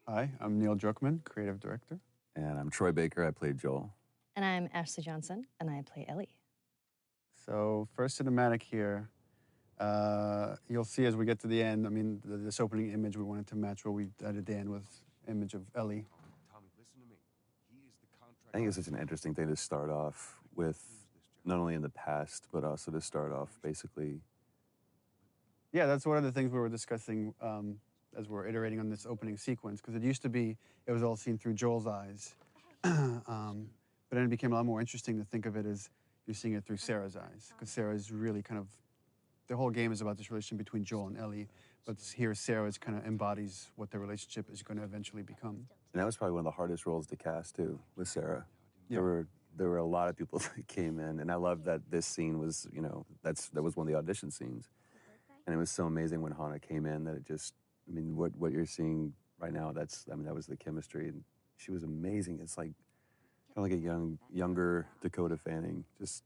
Hi, I'm Neil Druckmann, creative director. And I'm Troy Baker. I played Joel. And I'm Ashley Johnson, and I play Ellie. So, first cinematic here. You'll see as we get to the end, I mean, this opening image, we wanted to match what we did at the end with image of Ellie. Tommy, listen to me. He is the contract. I think it's such an interesting thing to start off with, not only in the past, but also to start off basically. Yeah, that's one of the things we were discussing as we're iterating on this opening sequence, because it used to be, it was all seen through Joel's eyes. But then it became a lot more interesting to think of it as you're seeing it through Sarah's eyes, because Sarah is really kind of, the whole game is about this relationship between Joel and Ellie, but here Sarah is kind of embodies what their relationship is going to eventually become. And that was probably one of the hardest roles to cast too, with Sarah. Yeah. There were a lot of people that came in, and I love that this scene was, that was one of the audition scenes. And it was so amazing when Hannah came in that it just, what you're seeing right now, that was the chemistry. And she was amazing. It's like kind of like a younger Dakota Fanning. Just,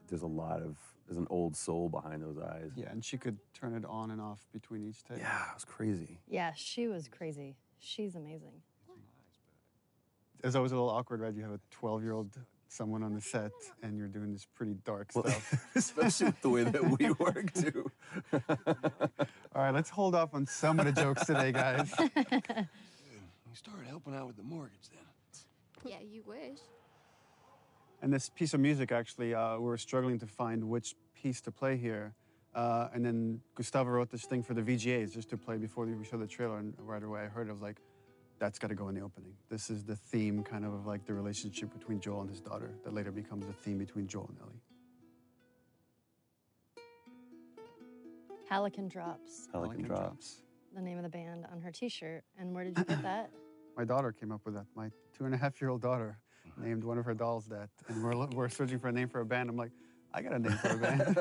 there's an old soul behind those eyes. Yeah, and she could turn it on and off between each take. Yeah, it was crazy. Yeah, she was crazy. She's amazing. It's always a little awkward, right? You have a 12-year-old someone on the set, and you're doing this pretty dark stuff. Especially with the way that we work, too. All right, let's hold off on some of the jokes today, guys. Good. You started helping out with the mortgage then. Yeah, you wish. And this piece of music, actually, we were struggling to find which piece to play here. And then Gustavo wrote this thing for the VGAs just to play before we showed the trailer. And right away I heard it, I was like, that's got to go in the opening. This is the theme kind of like the relationship between Joel and his daughter that later becomes the theme between Joel and Ellie. Hallican Drops, Pelican Drops. the name of the band on her T-shirt. And where did you get that? My daughter came up with that. My 2.5-year-old daughter named one of her dolls that. And we're searching for a name for a band. I'm like, I got a name for a band.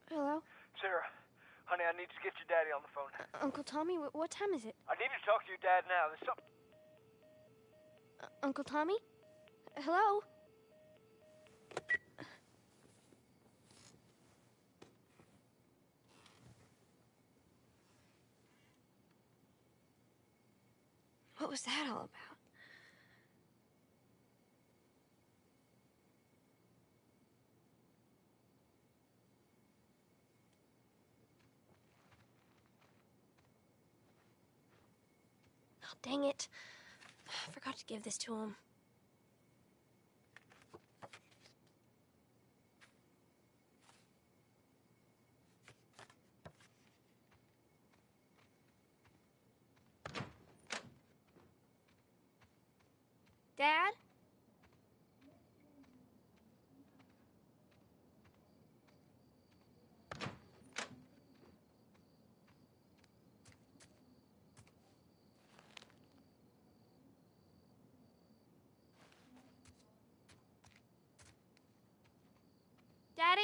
Hello? Sarah, honey, I need to get your daddy on the phone. Uncle Tommy, what time is it? I need to talk to your dad now. There's something... Uncle Tommy? Hello? What was that all about? Oh, dang it. I forgot to give this to him. Dad? Daddy?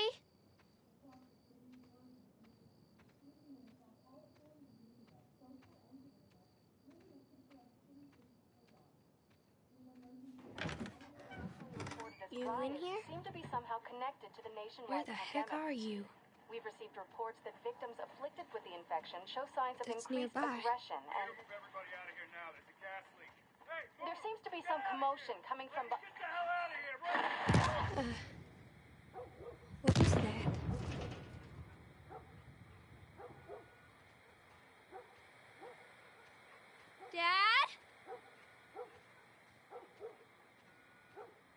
You in here? Seem to be somehow connected to the nationwide Where the heck pandemic. are you? We've received reports that victims afflicted with the infection show signs of That's increased nearby. aggression, and Move everybody out of here now. There's a gas leak. Hey, there seems to be some commotion coming from... Get the hell out of here, right? What is that? Dad?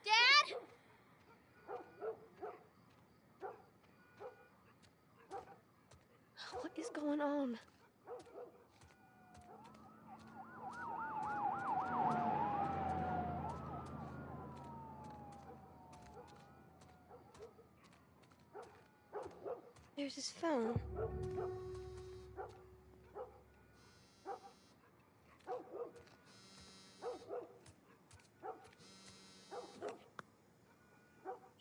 Dad? What is going on? There's his phone.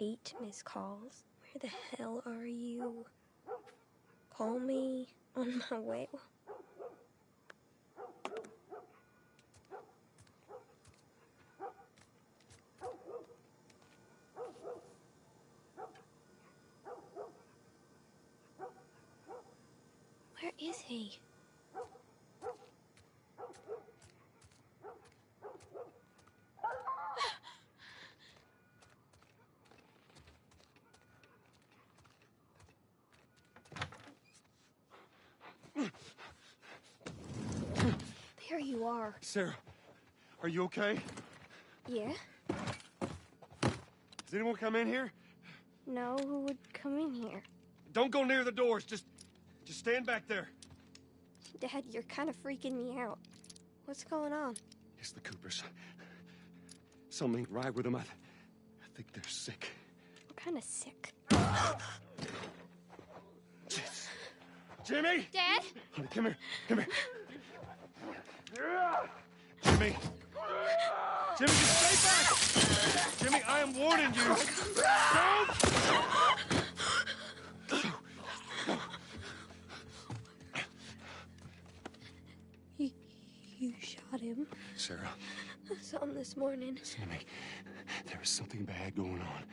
Eight missed calls. Where the hell are you? Call me on my way. is he? There you are. Sarah, are you okay? Yeah? Has anyone come in here? No, who would come in here? Don't go near the doors. Just stand back there. Dad, you're kind of freaking me out. What's going on? It's the Coopers. Something ain't right with them. I think they're sick. What kind of sick? Jimmy! Dad? Honey, come here. Come here. Jimmy! Jimmy, just stay back! Jimmy, I am warning you. Don't! You shot him. Sarah, I saw him this morning. listen to me. There is something bad going on.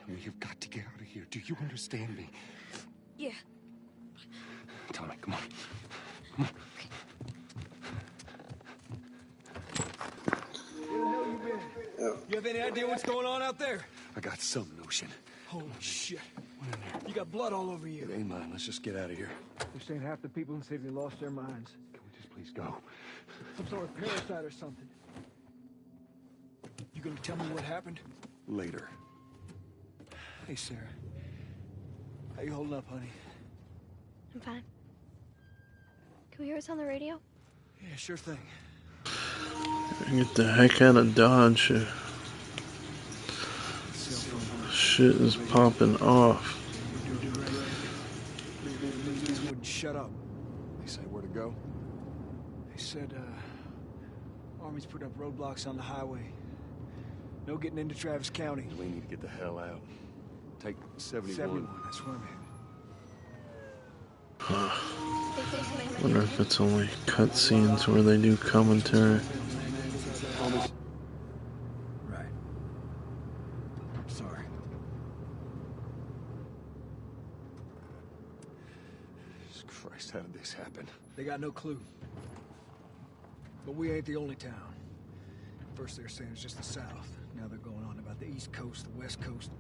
And we have got to get out of here. Do you understand me? Yeah. Tommy, come on. Come on. Where the hell you been? You have any idea what's going on out there? I got some notion. Holy shit. What in there? You got blood all over It you. ain't mine. Let's just get out of here. This ain't half the people in the city lost their minds. Can we just please go? Some sort of parasite or something. You gonna tell me what happened? Later. Hey, Sarah. How you holding up, honey? I'm fine. Can we hear us on the radio? Yeah, sure thing. Get the heck out of Dodge. Shit is popping off. These wouldn't shut up. They say where to go? They said, Army's put up roadblocks on the highway. No getting into Travis County. We need to get the hell out. Take 71. 71, that's where I'm headed. Wonder if it's only cutscenes where they do commentary. Right. I'm sorry. Jesus Christ, how did this happen? They got no clue. But we ain't the only town. First they were saying it's just the South. Now they're going on about the East Coast, the West Coast.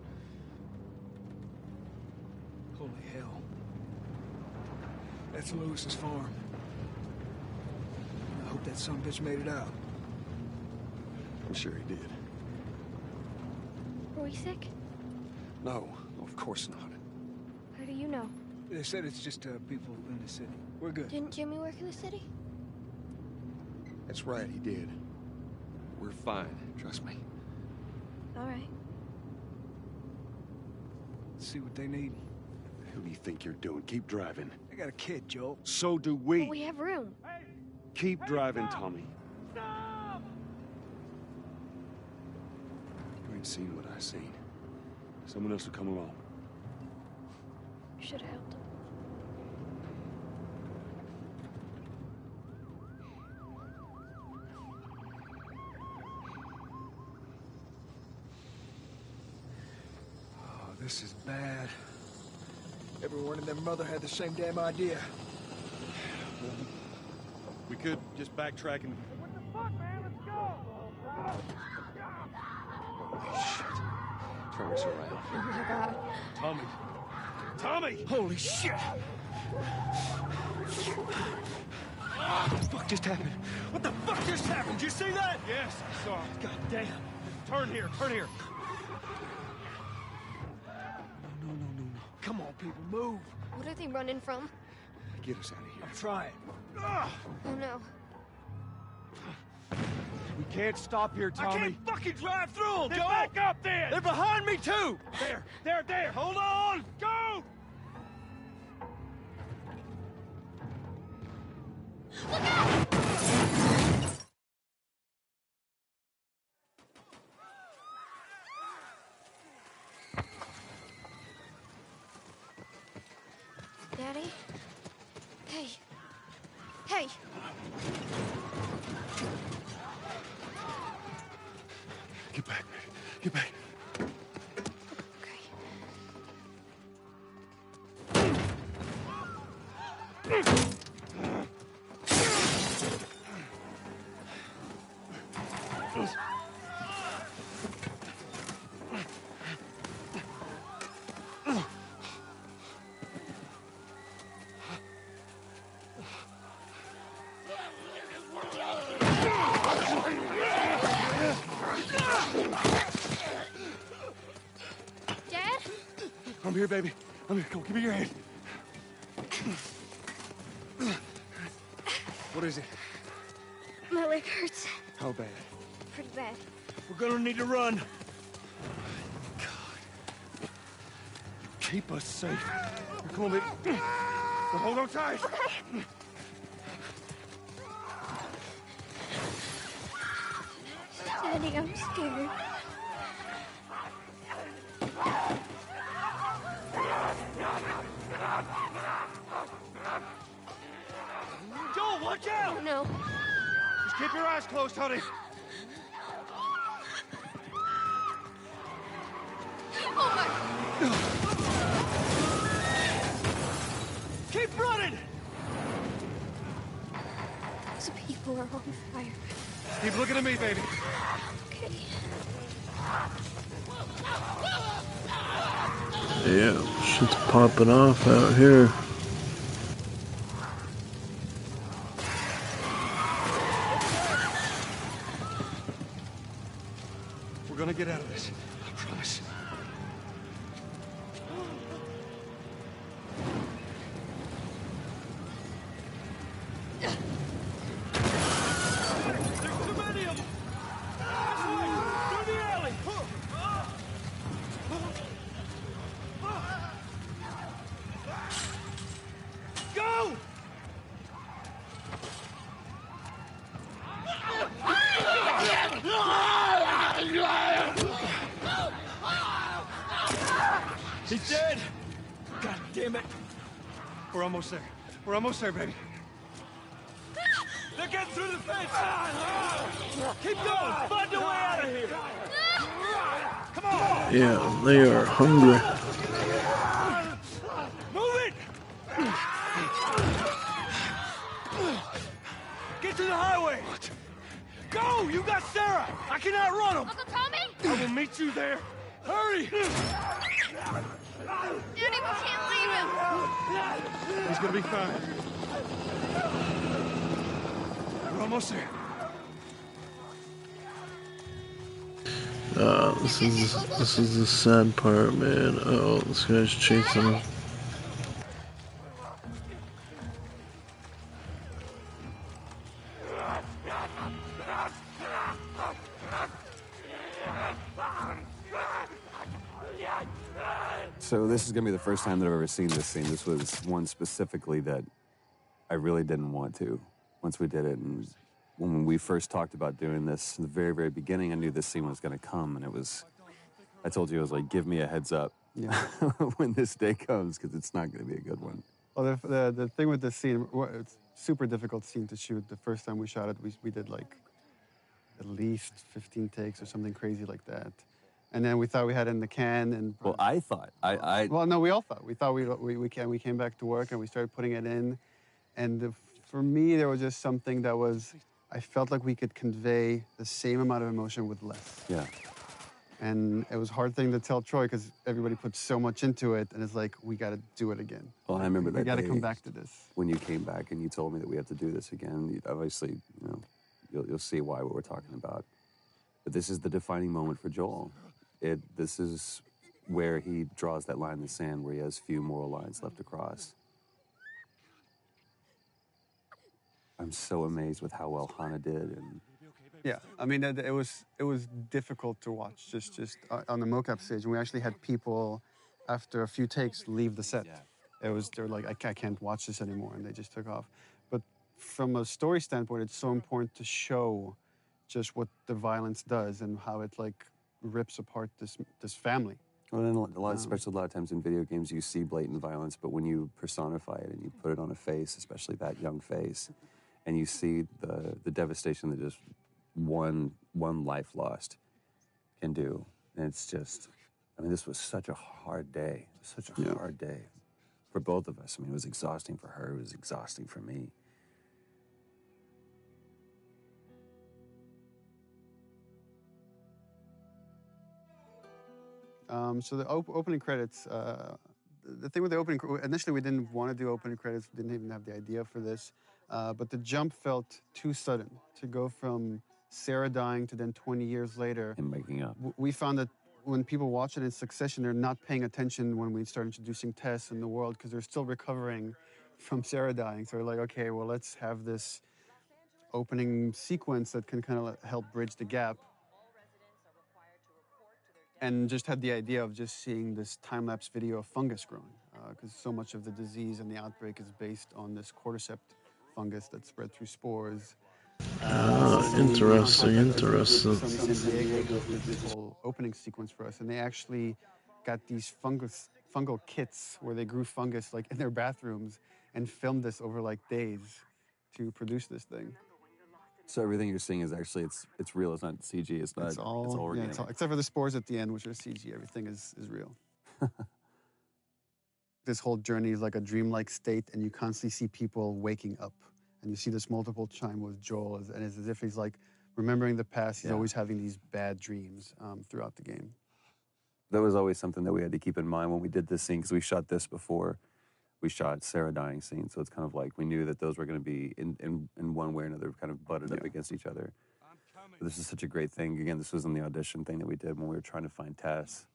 Holy hell. That's Lewis's farm. I hope that sumbitch made it out. I'm sure he did. Are we sick? No, of course not. How do you know? They said it's just people in the city. We're good. Didn't Jimmy work in the city? That's right, he did. We're fine, trust me. All right. Let's see what they need. Who do you think you're doing? Keep driving. I got a kid, Joel. So do we. But we have room. Keep driving, Tommy. You ain't seen what I seen. Someone else will come along. Should have helped him. Oh, this is bad. Everyone and their mother had the same damn idea. We could just backtrack and... What the fuck, man? Let's go! Holy shit. Turn us around. Oh my god. Tommy! Tommy! Holy shit! What the fuck just happened? What the fuck just happened? Did you see that? Yes, I saw it. God damn. Turn here, turn here. No. Come on, people, move. What are they running from? Get us out of here. I'm trying. Oh no. We can't stop here, Tommy. I can't fucking drive through them, Then Joel! back up then! They're behind me, too! There! Hold on! Go! Daddy? Hey. Hey! Get back. Get back. Okay. Dad? I'm here, baby. I'm here. Come on, give me your hand. What is it? My leg hurts. How bad? Pretty bad. We're gonna need to run. God. Keep us safe. Come on, baby. Now hold on tight. Okay. Daddy, I'm scared. Joel, watch out! No. Just keep your eyes closed, honey. Oh my! Keep running! Those people are on fire. Keep looking at me, baby. Okay. Yeah, shit's popping off out here. We're gonna get out of this. I promise. There's too many of them! This way! Through the alley! Go! He's dead! God damn it! We're almost there. We're almost there, baby. They're getting through the fence! Keep going! Find a way out of here! Come on! Yeah, they are hungry. Move it! Get to the highway! Go! You got Sarah! I can outrun him! Uncle Tommy? I will meet you there! Hurry! Daddy, we can't leave him. He's gonna be fine. We're almost there. This is the sad part, man. Oh, this guy's chasing him. So this is going to be the first time that I've ever seen this scene. This was one specifically that I really didn't want to once we did it. And when we first talked about doing this in the very, very beginning, I knew this scene was going to come. And it was, I told you, I was like, give me a heads up when this day comes, because it's not going to be a good one. Well, the thing with this scene, it's a super difficult scene to shoot. The first time we shot it, we did like at least 15 takes or something crazy like that. And then we thought we had it in the can. And Well, I thought, well, no, we all thought. We thought we came back to work and we started putting it in. And for me, there was just something that was, I felt like we could convey the same amount of emotion with less. Yeah. And it was a hard thing to tell Troy because everybody put so much into it. And it's like, we got to do it again. Well, I remember that We got to day come back to this. when you came back and you told me that we have to do this again. Obviously, you know, you'll see why what we're talking about. But this is the defining moment for Joel. This is where he draws that line in the sand, where he has few moral lines left to cross. I'm so amazed with how well Hannah did, and Yeah, I mean, it was difficult to watch just on the mocap stage. And we actually had people, after a few takes, leave the set. They were like, I can't watch this anymore, and they just took off. But from a story standpoint, it's so important to show just what the violence does and how it like rips apart this family. well, and especially a lot of times in video games, you see blatant violence, but when you personify it and you put it on a face, especially that young face, and you see the devastation that just one life lost can do, and it's just, I mean, this was such a hard day, such a hard day for both of us. I mean, it was exhausting for her, it was exhausting for me. So the opening credits. The thing with the opening, initially we didn't want to do opening credits. We didn't even have the idea for this. But the jump felt too sudden to go from Sarah dying to then 20 years later. And making up. We found that when people watch it in succession, they're not paying attention when we start introducing Tess in the world because they're still recovering from Sarah dying. So we're like, okay, well, let's have this opening sequence that can kind of help bridge the gap. And just had the idea of just seeing this time-lapse video of fungus growing, because so much of the disease and the outbreak is based on this cordyceps fungus that spread through spores. Interesting. San Diego did this whole opening sequence for us, and they actually got these fungal kits where they grew fungus like in their bathrooms and filmed this over like days to produce this thing. So everything you're seeing is actually it's real. It's not CG. It's not. It's all organic. Yeah, except for the spores at the end, which are CG. Everything is real. This whole journey is like a dreamlike state, and you constantly see people waking up, and you see this multiple time with Joel, and it's as if he's like remembering the past. He's always having these bad dreams throughout the game. That was always something that we had to keep in mind when we did this scene, because we shot this before we shot Sarah dying scene. So it's kind of like we knew that those were going to be in one way or another kind of butted up against each other. But this is such a great thing. Again, this was in the audition thing that we did when we were trying to find Tess.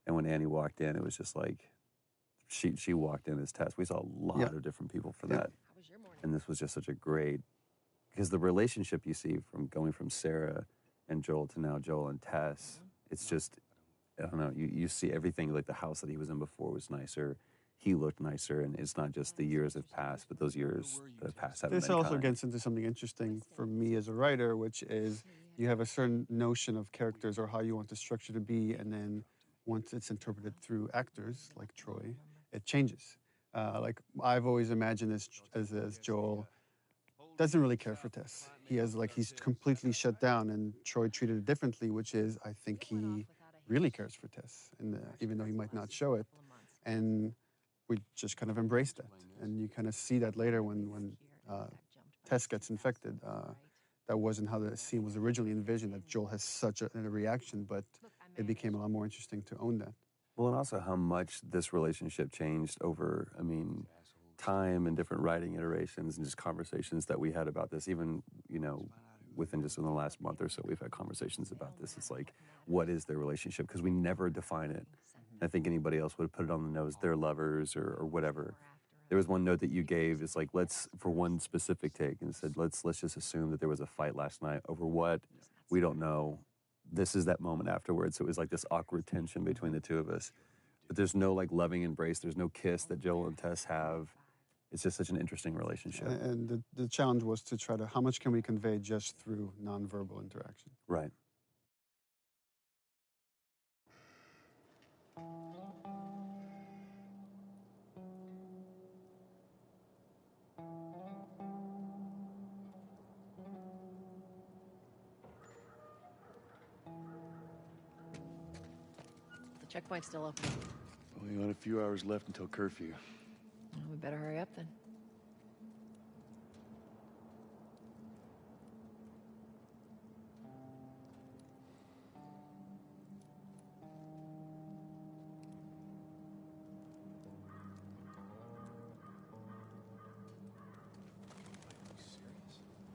And when Annie walked in, it was just like she walked in as Tess. We saw a lot of different people for that. And this was just such a great, because the relationship you see from going from Sarah and Joel to now Joel and Tess, it's just, I don't know, you see everything, like the house that he was in before was nicer. He looked nicer, and it's not just the years have passed, but those years that have passed haven't This been also kind. gets into something interesting for me as a writer, which is you have a certain notion of characters or how you want the structure to be, and then once it's interpreted through actors like Troy, it changes. Like I've always imagined as Joel doesn't really care for Tess. He's completely shut down, and Troy treated it differently, which is I think he really cares for Tess, and even though he might not show it, and we just kind of embrace that. And you kind of see that later when Tess gets infected. That wasn't how the scene was originally envisioned, that Joel has such a reaction, but it became a lot more interesting to own that. Well, and also how much this relationship changed over, time and different writing iterations and just conversations that we had about this. Even, within just in the last month or so, we've had conversations about this. It's like, what is their relationship? Because we never define it. I think anybody else would have put it on the nose, they're lovers or whatever. There was one note that you gave, it's like, for one specific take, and it said, let's just assume that there was a fight last night over what, we don't know. This is that moment afterwards. So it was like this awkward tension between the two of us. But there's no like loving embrace, there's no kiss that Joel and Tess have. It's just such an interesting relationship. And the challenge was to try to, how much can we convey just through nonverbal interaction? Right. The checkpoint's still open. Only got a few hours left until curfew. Well, we better hurry up then.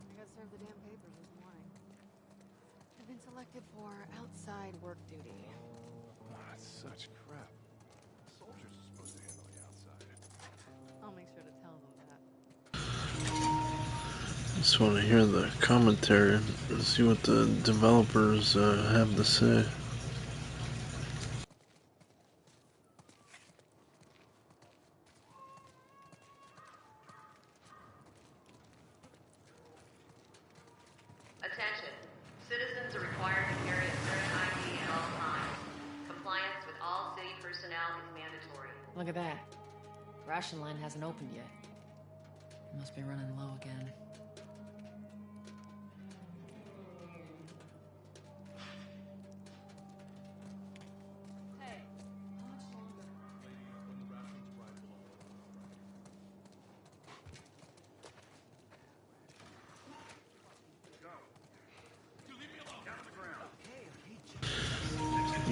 I got served the damn papers this morning. I've been selected for outside work duty. That's such crap. Soldiers are supposed to handle the outside. I'll make sure to tell them that. Just want to hear the commentary and see what the developers have to say. Attention. Citizens are required to carry a certain ID at all times. Compliance with all city personnel is mandatory. Look at that. Ration line hasn't opened yet. Must be running low again.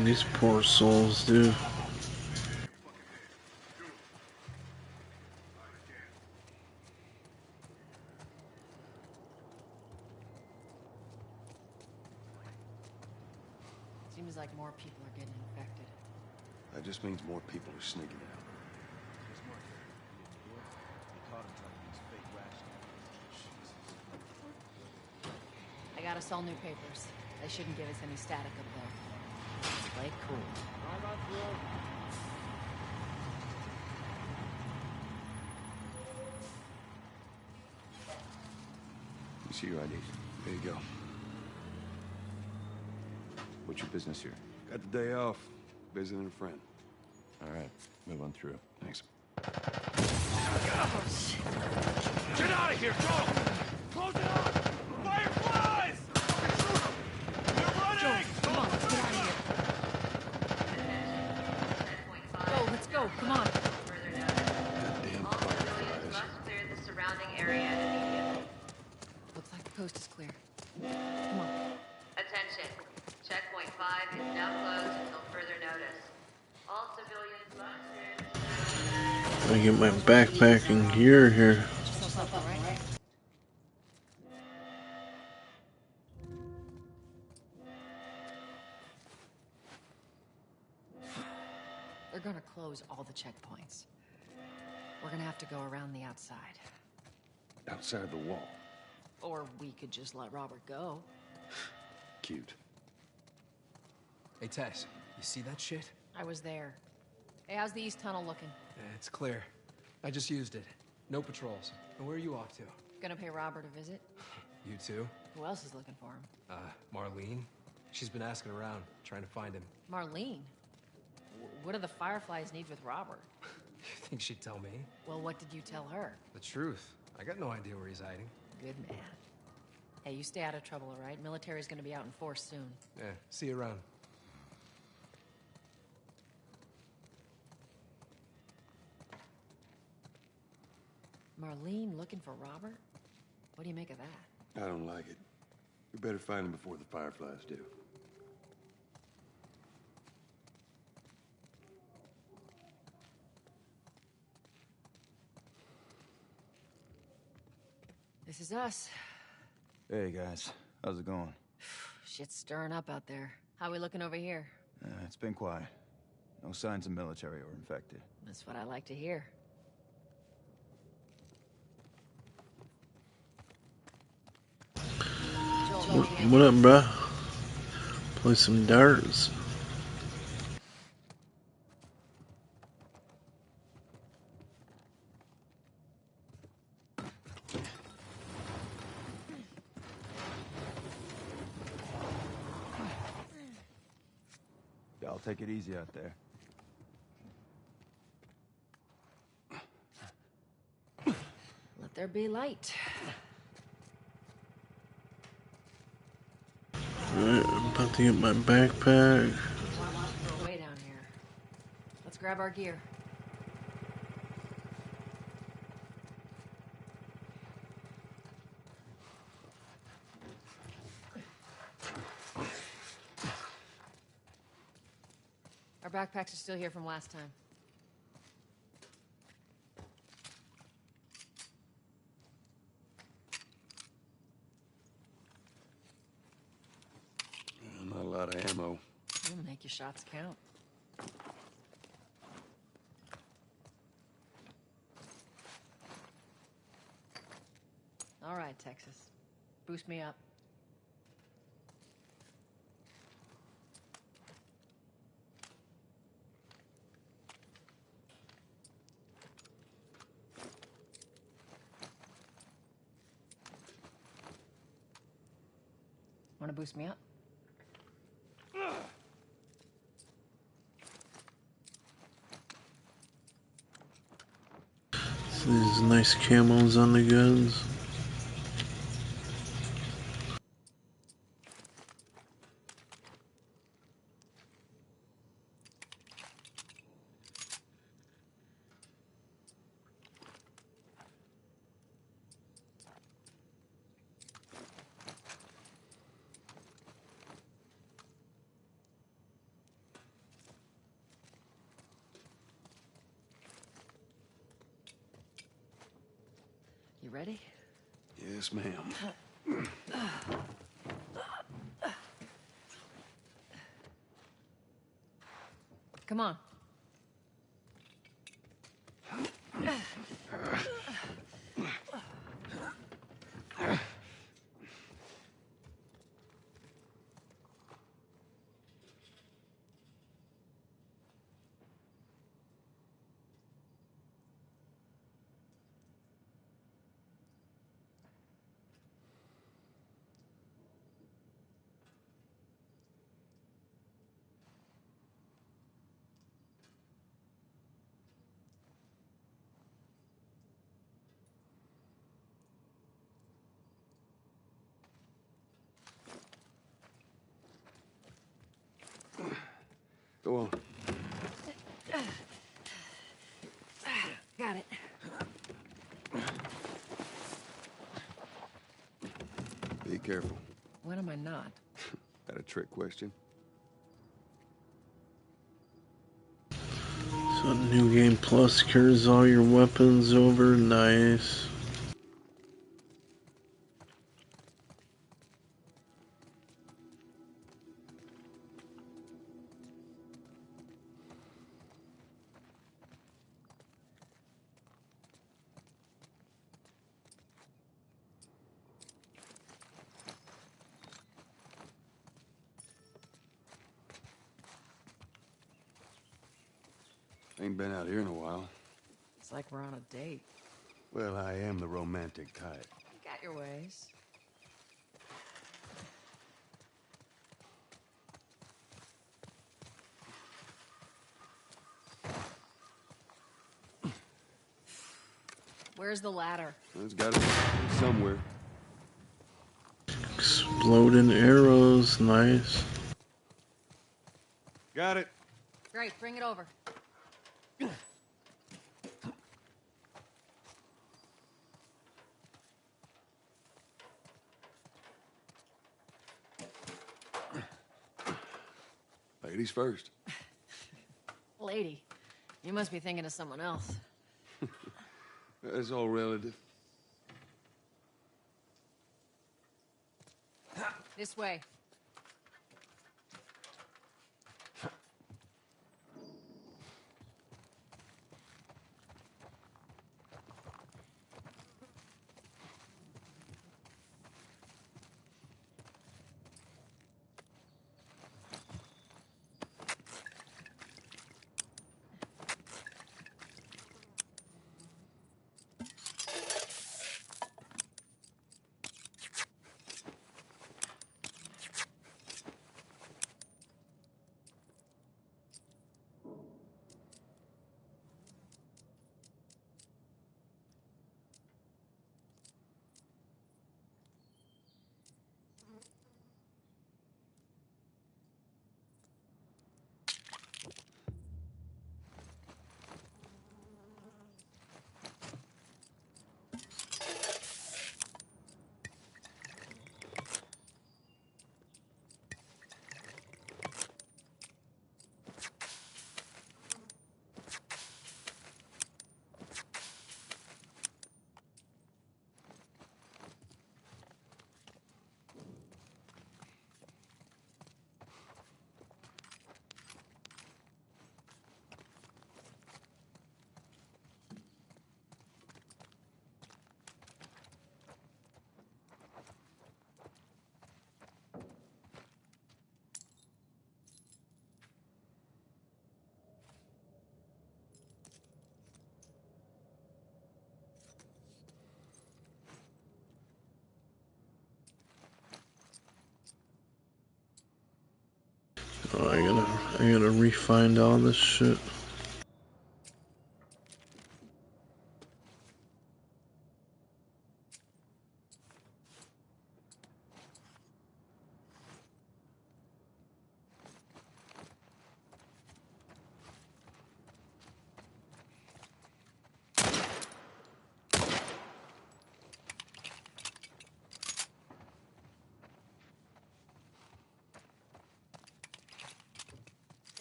These poor souls, dude. Seems like more people are getting infected. That just means more people are sneaking out. I got us all new papers. They shouldn't give us any static up there. Play cool. You see your ID. There you go. What's your business here? Got the day off. Visiting a friend. All right. Move on through. Thanks. Get out of here, go! Close it up! Fireflies! They're running! Come on, let's get out of here. Go, let's go, come on. All civilians must clear the surrounding area immediately. Looks like the coast is clear. Come on. Attention. Checkpoint 5 is now closed until further notice. All civilians must clear the surrounding area. I get my backpack and gear here. They're gonna close all the checkpoints. We're gonna have to go around the outside. Outside the wall. Or we could just let Robert go. Cute. Hey, Tess, you see that shit? I was there. Hey, how's the east tunnel looking? Yeah, it's clear. I just used it. No patrols. And where are you off to? Gonna pay Robert a visit? You too? Who else is looking for him? Marlene? She's been asking around, trying to find him. Marlene? What do the Fireflies need with Robert? You think she'd tell me? Well, what did you tell her? The truth. I got no idea where he's hiding. Good man. Hey, you stay out of trouble, all right? Military's gonna be out in force soon. Yeah, see you around. Marlene looking for Robert? What do you make of that? I don't like it. We better find him before the Fireflies do. This is us. Hey guys, how's it going? Shit's stirring up out there. How we looking over here? It's been quiet. No signs of military or infected. That's what I like to hear. What up, bruh? Play some darts. Y'all take it easy out there. Let there be light. Alright, I'm about to get my backpack. Way down here. Let's grab our gear. Our backpacks are still here from last time. Not a lot of ammo. You'll make your shots count. All right, Texas. Boost me up. Want to boost me up? So these nice camos on the guns. ready? Yes, ma'am. Come on. Go on. Got it. Be careful. When am I not? That a trick question? So New Game Plus carries all your weapons over. Nice. Ain't been out here in a while. It's like we're on a date. Well, I am the romantic type. You got your ways. Where's the ladder? It's got to be somewhere. Exploding arrows. Nice. Got it. Great, bring it over. Ladies first. Lady, you must be thinking of someone else. That's all relative. This way. Oh, I gotta refind all this shit.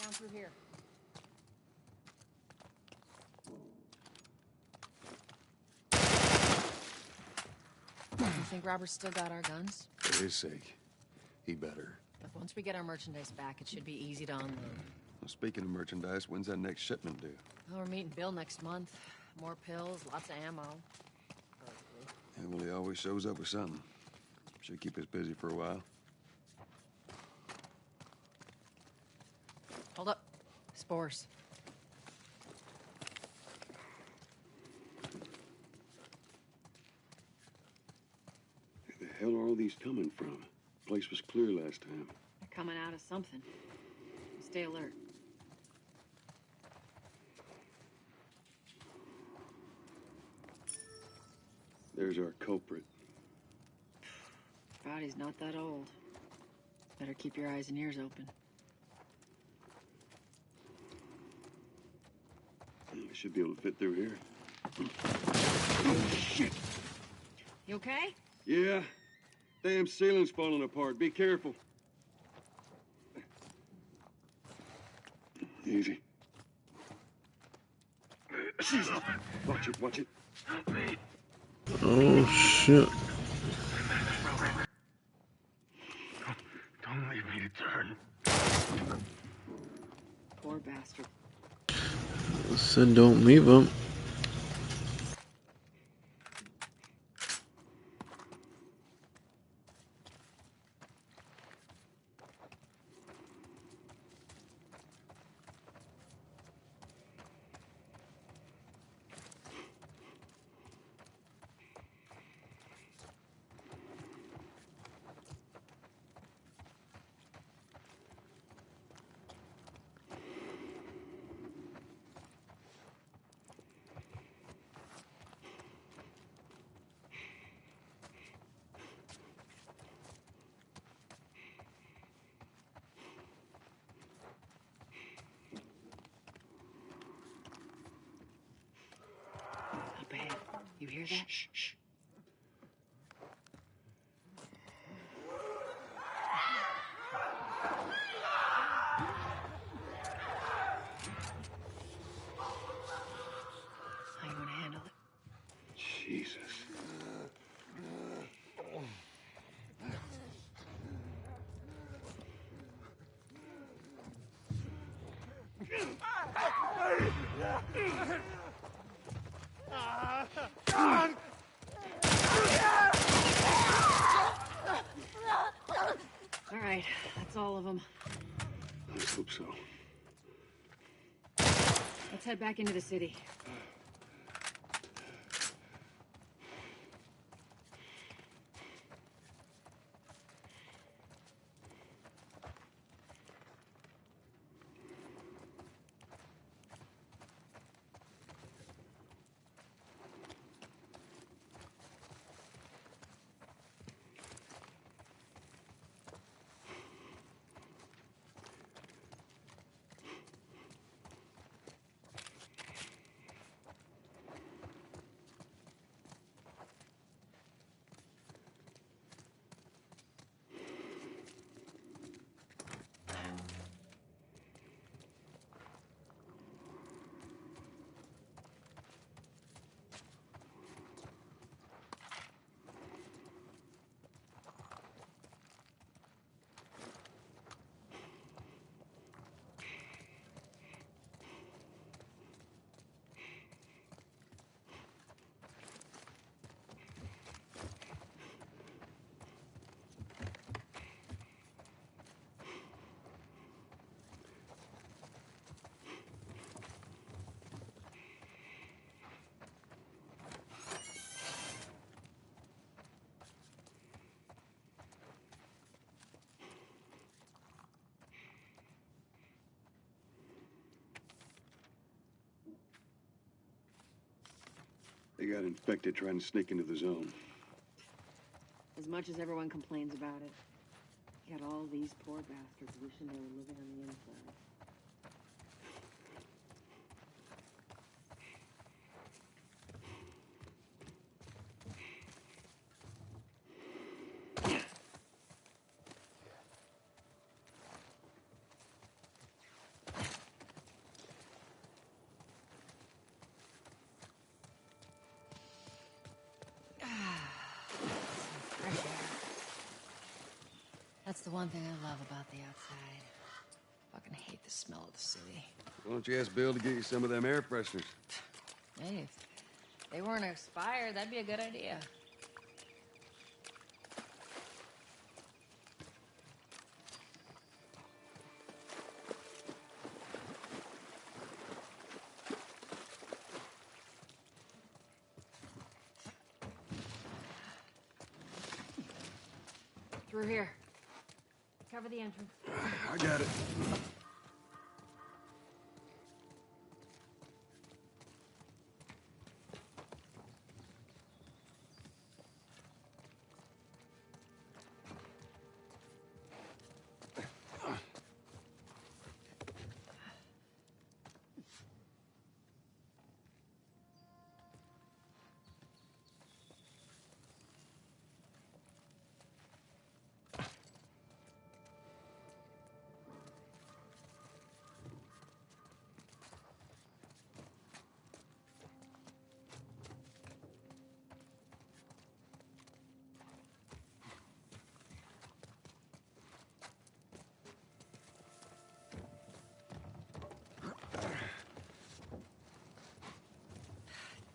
Down through here. think Robert's still got our guns? For his sake, he better. Look, once we get our merchandise back, it should be easy to unload. Well, speaking of merchandise, when's that next shipment due? Well, we're meeting Bill next month. More pills, lots of ammo. Yeah, well, he always shows up with something. Should keep us busy for a while. Hold up. Spores. Where the hell are all these coming from? The place was clear last time. They're coming out of something. Stay alert. There's our culprit. Body's not that old. Better keep your eyes and ears open. I should be able to fit through here. Oh, shit! You okay? Yeah. Damn ceiling's falling apart. Be careful. Easy. Jesus. Watch it, watch it. Help me. Oh shit. Don't leave me to turn. Poor bastard. Said don't leave him. Up ahead. You hear that? Shh, shh. How you gonna handle it? Jesus. All right, that's all of them. Let's hope so. Let's head back into the city. They got infected trying to sneak into the zone. As much as everyone complains about it, you got all these poor bastards wishing they were living on the inside. That's the one thing I love about the outside. Fucking hate the smell of the city. Why don't you ask Bill to get you some of them air fresheners? Hey, if they weren't expired, that'd be a good idea. Through here. Cover the entrance. I got it.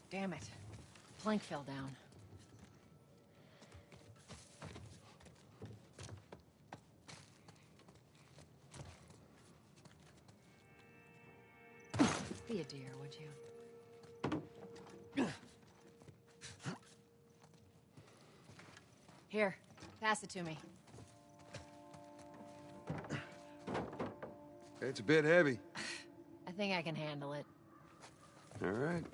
Damn it. Plank fell down. Be a dear, would you? Here, pass it to me. It's a bit heavy. I think I can handle it. All right.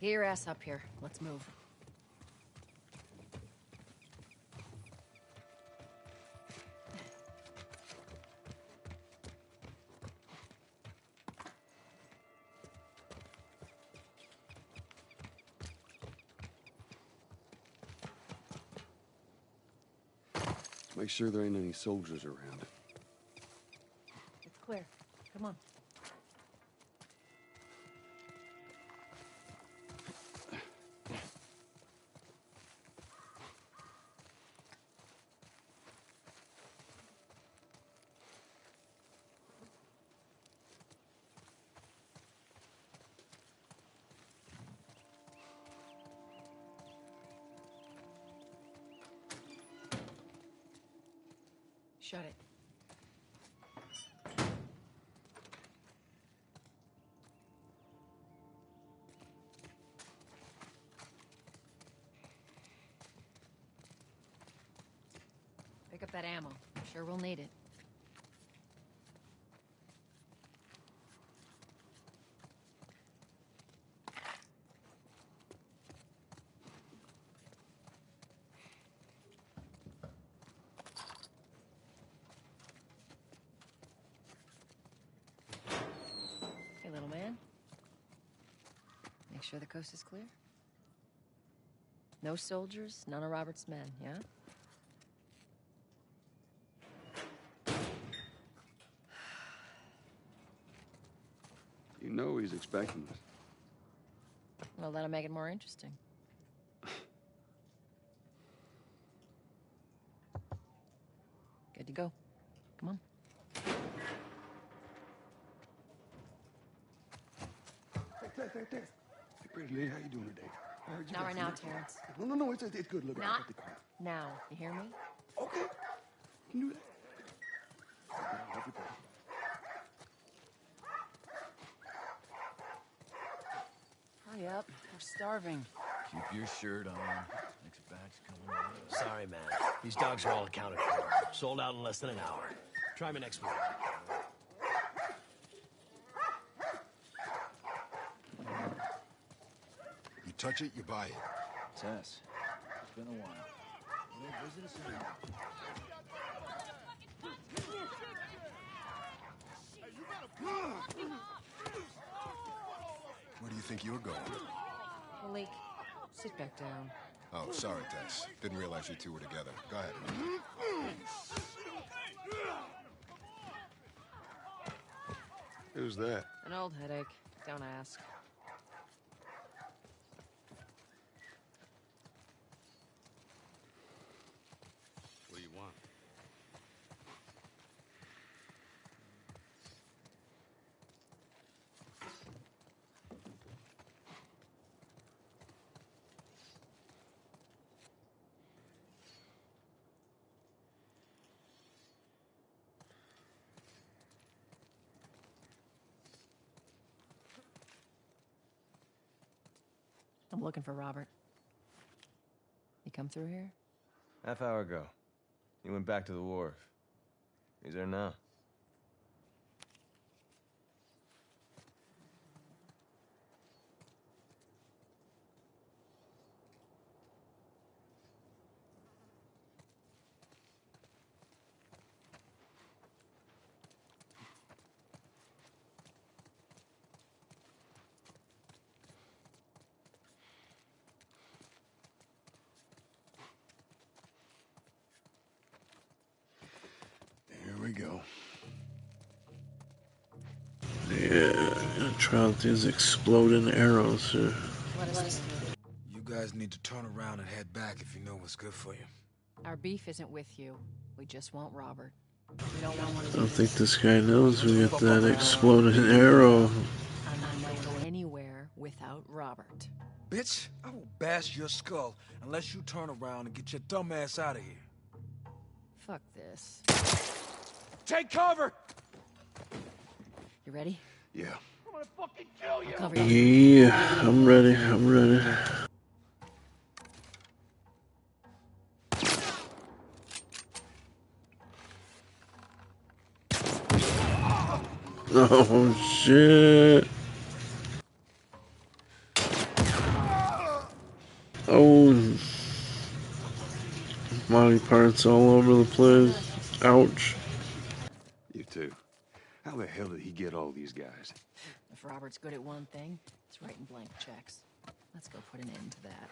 Get your ass up here. Let's move. Make sure there ain't any soldiers around. It's clear. Come on. Shut it. Pick up that ammo. I'm sure we'll need it. Hey, little man. Make sure the coast is clear. No soldiers, none of Robert's men, yeah? You know he's expecting us. Well, that'll make it more interesting. Good to go. Come on. Hey, pretty lady, how you doing today? I heard you Not got right some now, extra- Terrence. No, it's good. Look, I Not got the car. now. You hear me? Okay. You can do that. I'll help you pay. Hurry up. We're starving. Keep your shirt on. Next batch coming in. Sorry, man. These dogs are all accounted for. Sold out in less than an hour. Try me next week. You touch it, you buy it. Tess, it's been a while. You don't visit us anymore. Where do you think you're going? Malik, sit back down. Oh, sorry, Tess. Didn't realize you two were together. Go ahead. Who's that? An old headache. Don't ask. What do you want? I'm looking for Robert. You come through here? Half hour ago. He went back to the wharf. He's there now. Here we go. Yeah, gonna try out these exploding arrows here. What is this? You guys need to turn around and head back if you know what's good for you. Our beef isn't with you. We just want Robert. We don't want one I of don't these. think this guy knows we got that exploding arrow. I'm not going to go anywhere without Robert. Bitch, I will bash your skull unless you turn around and get your dumb ass out of here. Fuck this. Take cover! You ready? Yeah. I'm gonna fucking kill you! I'll cover you. Yeah, I'm ready. I'm ready. Oh shit. Oh, body parts all over the place. Ouch. You too. How the hell did he get all these guys? If Robert's good at one thing, it's writing blank checks. Let's go put an end to that.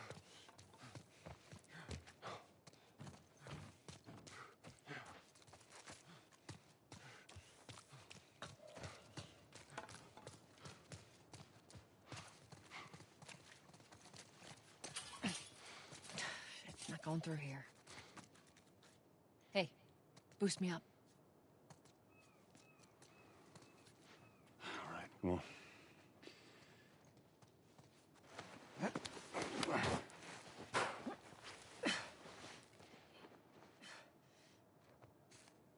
It's not going through here. Hey, boost me up. All right, come on.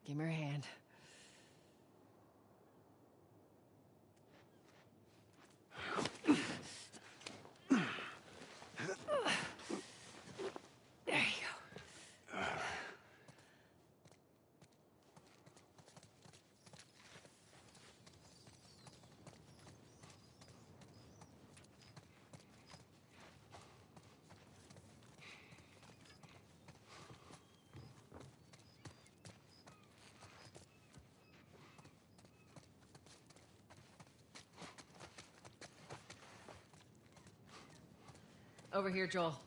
Give me your hand. There you go. Over here, Joel.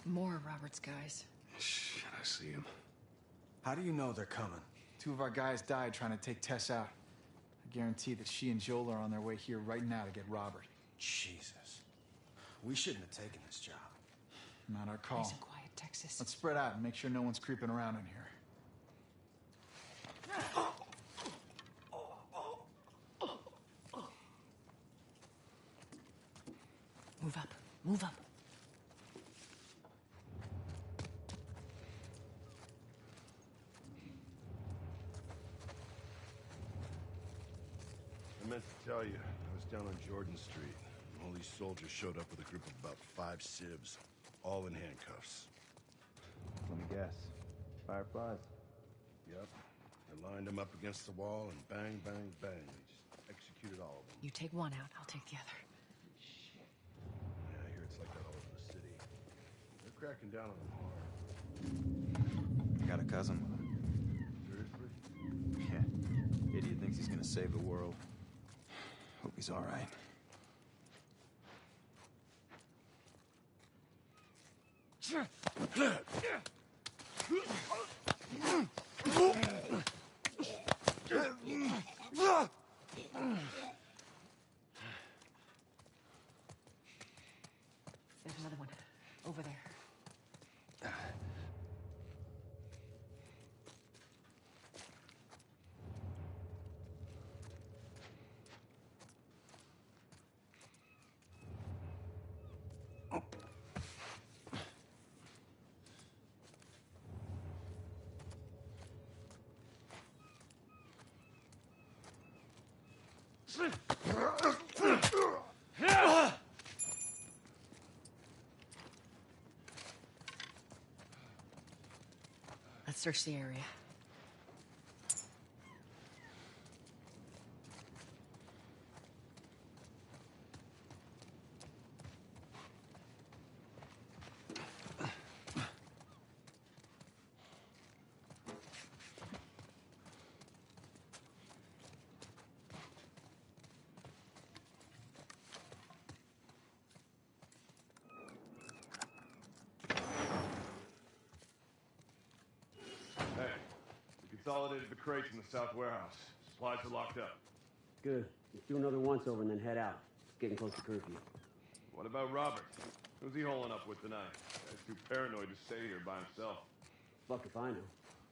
More of Robert's guys. Shit, I see him. How do you know they're coming? 2 of our guys died trying to take Tess out. I guarantee that she and Joel are on their way here right now to get Robert. Jesus. We shouldn't have taken this job. Not our call. Nice and quiet, Texas. Let's spread out and make sure no one's creeping around in here. Move up. Move up. I meant to tell you, I was down on Jordan Street. And all these soldiers showed up with a group of about 5 civs, all in handcuffs. Let me guess. Fireflies. Yep. They lined them up against the wall and bang, bang, bang. They just executed all of them. You take one out, I'll take the other. Yeah, I hear it's like that all over the city. They're cracking down on them hard. I got a cousin. Seriously? Yeah. Idiot thinks he's gonna save the world. Hope he's all right. There's another one. Over there. Let's search the area. Hey, we consolidated the crates in the south warehouse. Supplies are locked up. Good. Let's do another once over and then head out. It's getting close to curfew. What about Robert? Who's he holing up with tonight? Guy's too paranoid to stay here by himself. Fuck if I know.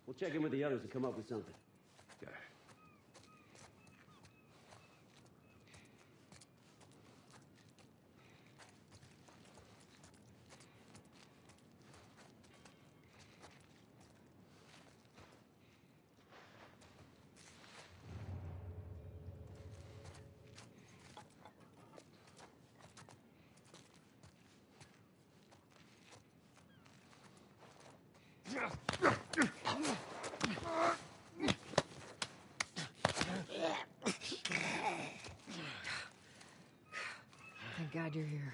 We'll check in with the others and come up with something. Okay. Thank God you're here.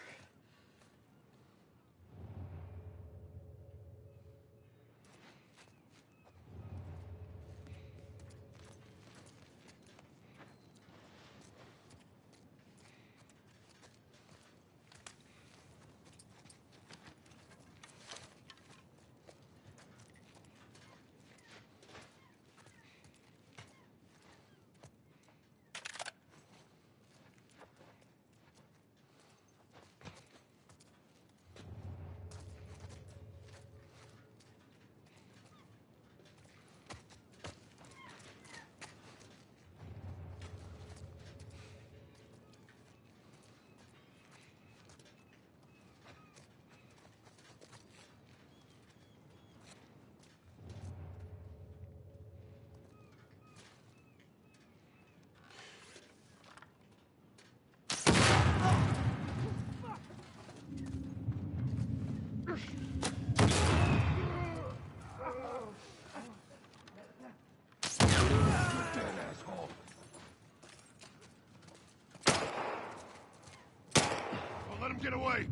Don't let him get away!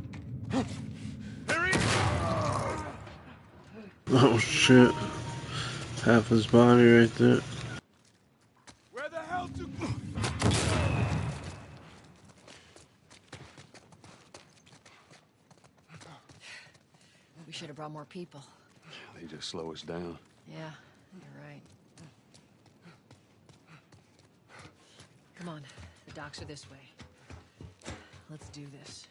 There he is! Oh shit. Half his body right there. Where the hell to... We should have brought more people. They just slow us down. Yeah, you're right. Come on, the docks are this way. Let's do this.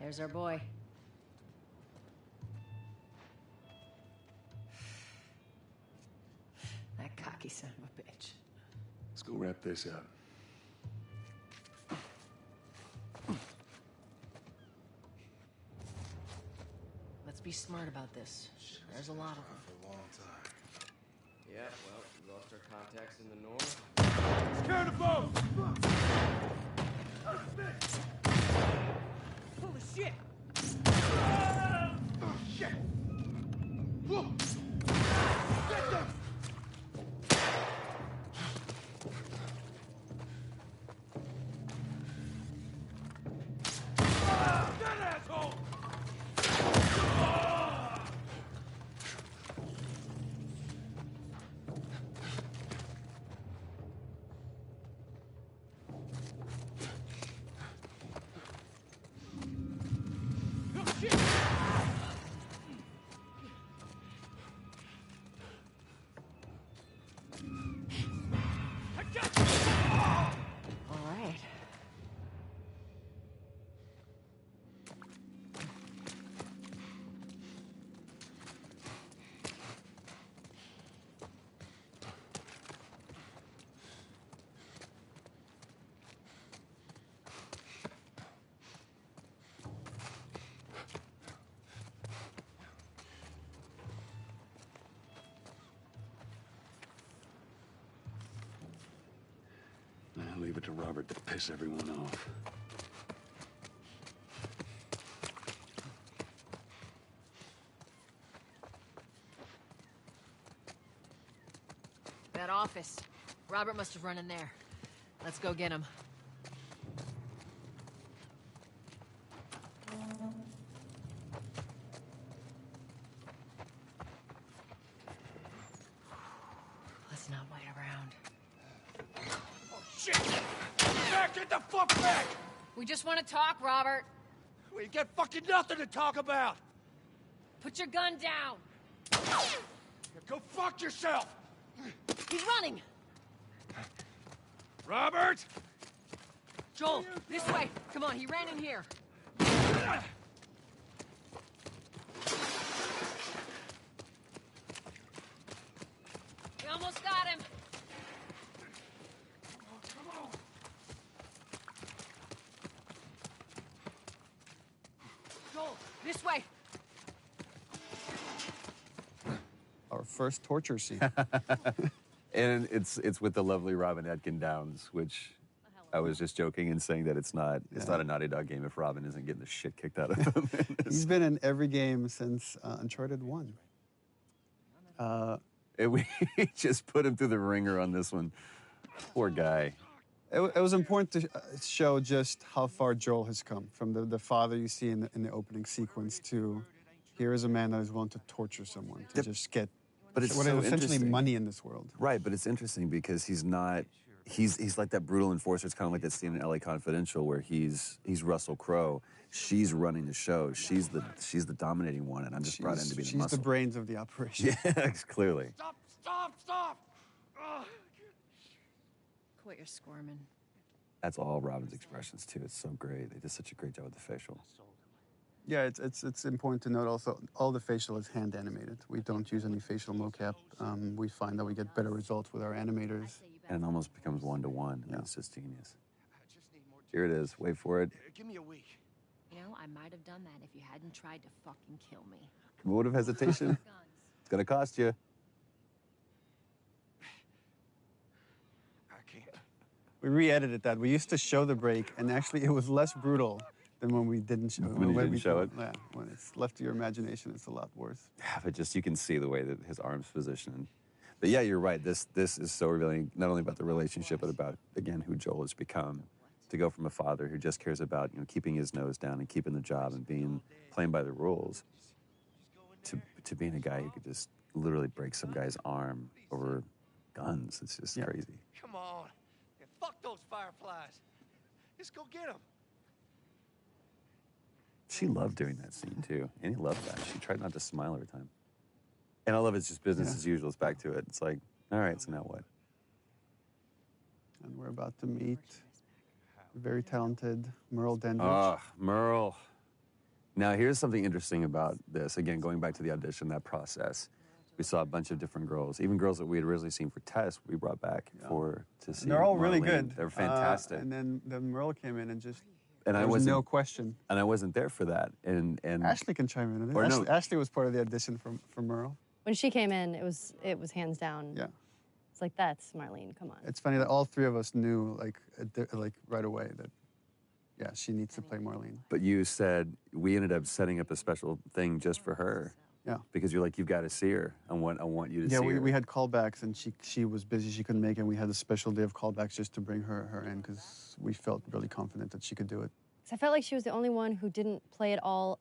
There's our boy. That cocky son of a bitch. Let's go wrap this up. Let's be smart about this. There's a lot of them. For a long time. Yeah, well, we lost our contacts in the north. Secure the boat! Holy shit! Oh, shit! Whoa. Get them! That asshole! All right. I'll leave it to Robert to piss everyone off. That office. Robert must have run in there. Let's go get him. Let's not wait around. Oh, shit! Back! Get the fuck back! We just want to talk, Robert. We got fucking nothing to talk about! Put your gun down. Go fuck yourself! He's running. Robert! Joel, this way. Come on, he ran in here. We almost got him. Joel, this way. Our first torture scene. And it's with the lovely Robin Atkin Downs, which I was just joking and saying that it's not a Naughty Dog game if Robin isn't getting the shit kicked out of him. He's been in every game since Uncharted 1. We just put him through the ringer on this one. Poor guy. It was important to show just how far Joel has come from the father you see in the opening sequence to here is a man that is willing to torture someone to just get But it's what so is essentially interesting. money in this world. Right, but it's interesting because he's not. He's like that brutal enforcer. It's kind of like that scene in L.A. Confidential where he's Russell Crowe. She's running the show. She's the dominating one, and I'm just brought in to be the She's muscle. the brains of the operation. Yeah, clearly. Stop! Quit your squirming. That's all Robin's expressions too. It's so great. They did such a great job with the facial. Yeah, it's important to note also all the facial is hand animated. We don't use any facial mocap. We find that we get better results with our animators. And it almost becomes one-to-one. I mean, it's just genius. Here it is. Wait for it. Give me a week. You know, I might have done that if you hadn't tried to fucking kill me. Vote of hesitation. It's gonna cost you. I can't. We re-edited that. We used to show the break, and actually it was less brutal than when we didn't show it. When you didn't show it? Yeah, when it's left to your imagination, it's a lot worse. Yeah, but just you can see the way that his arm's positioned. But yeah, you're right. This is so revealing, not only about the relationship, but about, again, who Joel has become. To go from a father who just cares about, keeping his nose down and keeping the job and playing by the rules, to being a guy who could just literally break some guy's arm over guns. It's just crazy. Come on. Yeah, fuck those fireflies. Just go get them. She loved doing that scene too, and he loved that. She tried not to smile every time. And I love it's just business as usual. It's back to it. It's like, all right, so now what? And we're about to meet very talented Merle Dandridge. Ah, Merle. Now, here's something interesting about this. Again, going back to the audition, that process. We saw a bunch of different girls, even girls that we had originally seen for Tess. We brought back to see. And they're all really Marlene. good. They're fantastic. And then Merle came in and just. And there was no question. And I wasn't there for that. And Ashley can chime in. Or Ashley, no. Ashley was part of the audition for Merle. When she came in, it was hands down. Yeah. It's like, that's Marlene, come on. It's funny that all three of us knew like right away that, yeah, she needs to play Marlene. But you said we ended up setting up a special thing just for her. Yeah. Because you're like, you've got to see her. I want you to Yeah, see her. we had callbacks, and she was busy. She couldn't make it. We had a special day of callbacks just to bring her in because we felt really confident that she could do it. 'Cause I felt like she was the only one who didn't play it all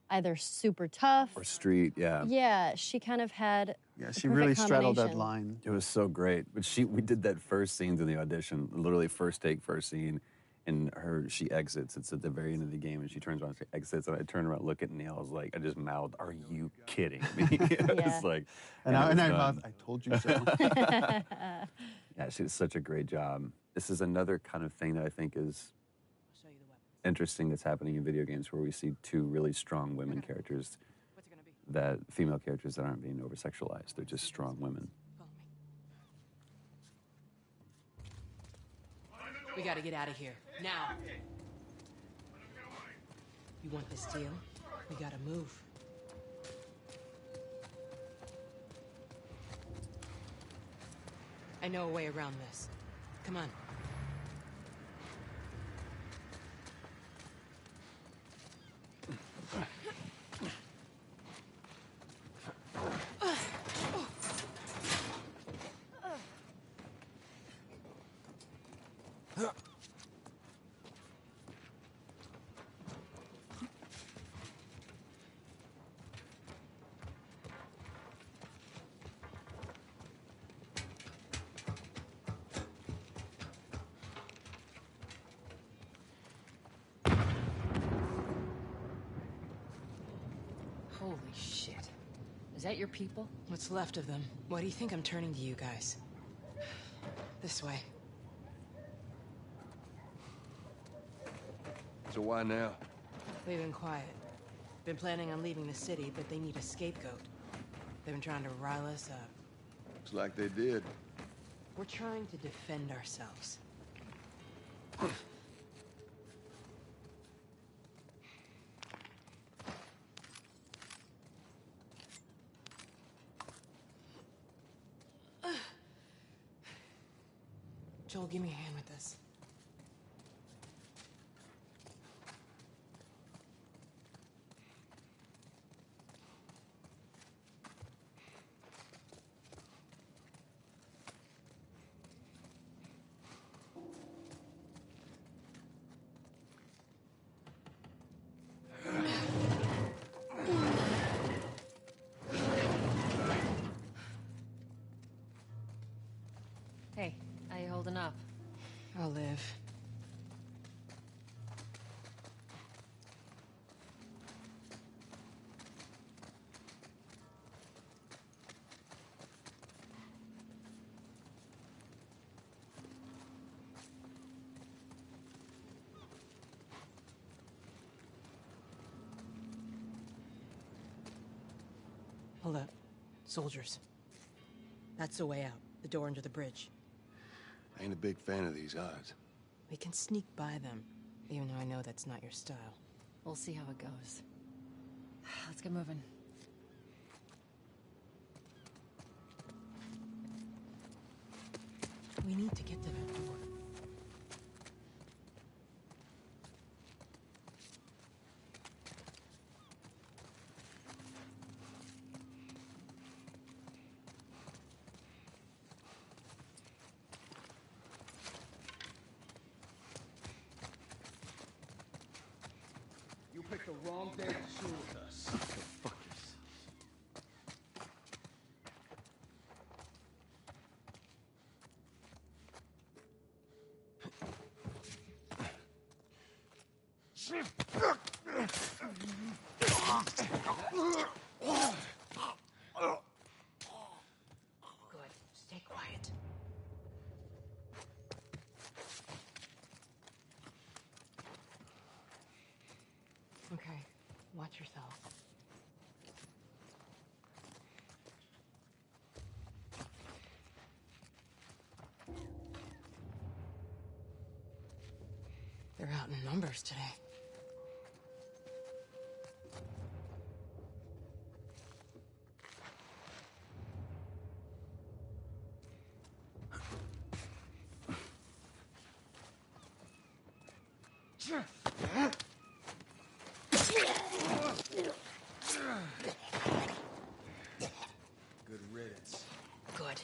either super tough. Or street, yeah. Yeah, she kind of had. Yeah, the she perfect really straddled that combination. line. It was so great. But we did that first scene in the audition, literally first take, first scene. And she exits. It's at the very end of the game, and she turns around, she exits, and I turned around, look at Neil. I was like, I just mouthed, "Are you kidding me?" It's like, and it was I done. mouthed, "I told you so." Yeah, she did such a great job. This is another kind of thing that I think is interesting that's happening in video games, where we see two really strong women characters, female characters that aren't being over sexualized. They're just strong women. We gotta get out of here. Now. You want this deal? We gotta move. I know a way around this. Come on. Holy shit. Is that your people? What's left of them. Why do you think I'm turning to you guys? This way. So why now? They've been quiet. Been planning on leaving the city, but they need a scapegoat. They've been trying to rile us up. Looks like they did. We're trying to defend ourselves. Joel, give me a hand with this. Hey, how you holding up? I'll live. Hold up. Soldiers. That's the way out. The door under the bridge. I ain't a big fan of these odds. We can sneak by them, even though I know that's not your style. We'll see how it goes. Let's get moving. We need to get to that door. You picked the wrong day to shoot with us. Fuck yourself. Good. Stay quiet. Okay. Watch They're out in numbers today. Good riddance. Good.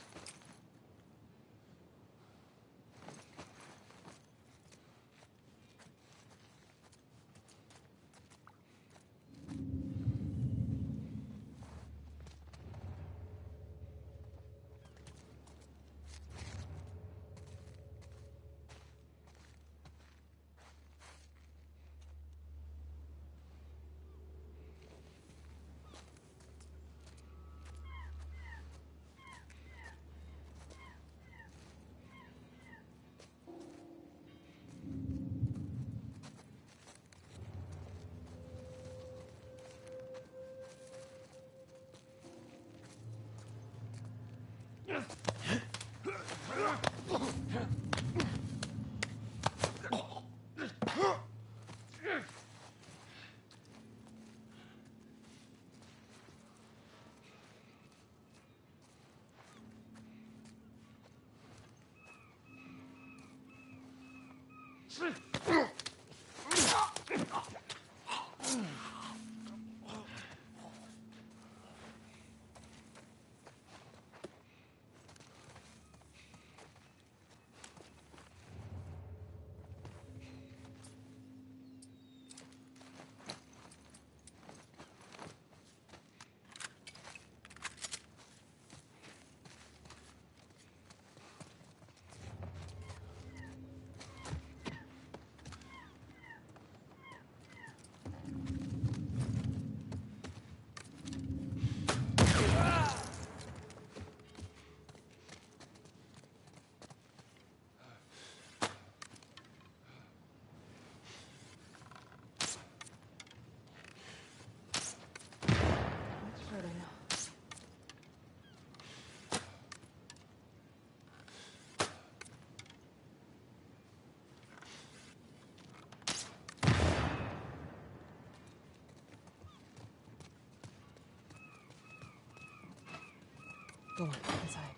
Go on, inside.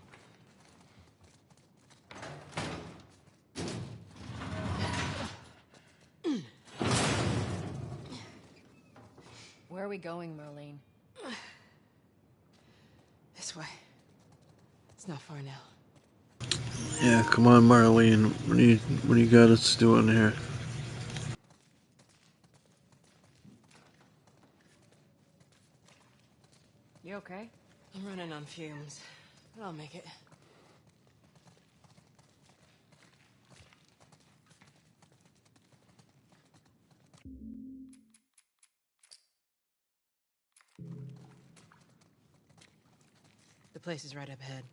Where are we going, Marlene? This way. It's not far now. Yeah, come on, Marlene. What do you got us doing here? You okay? I'm running on fumes, but I'll make it. The place is right up ahead.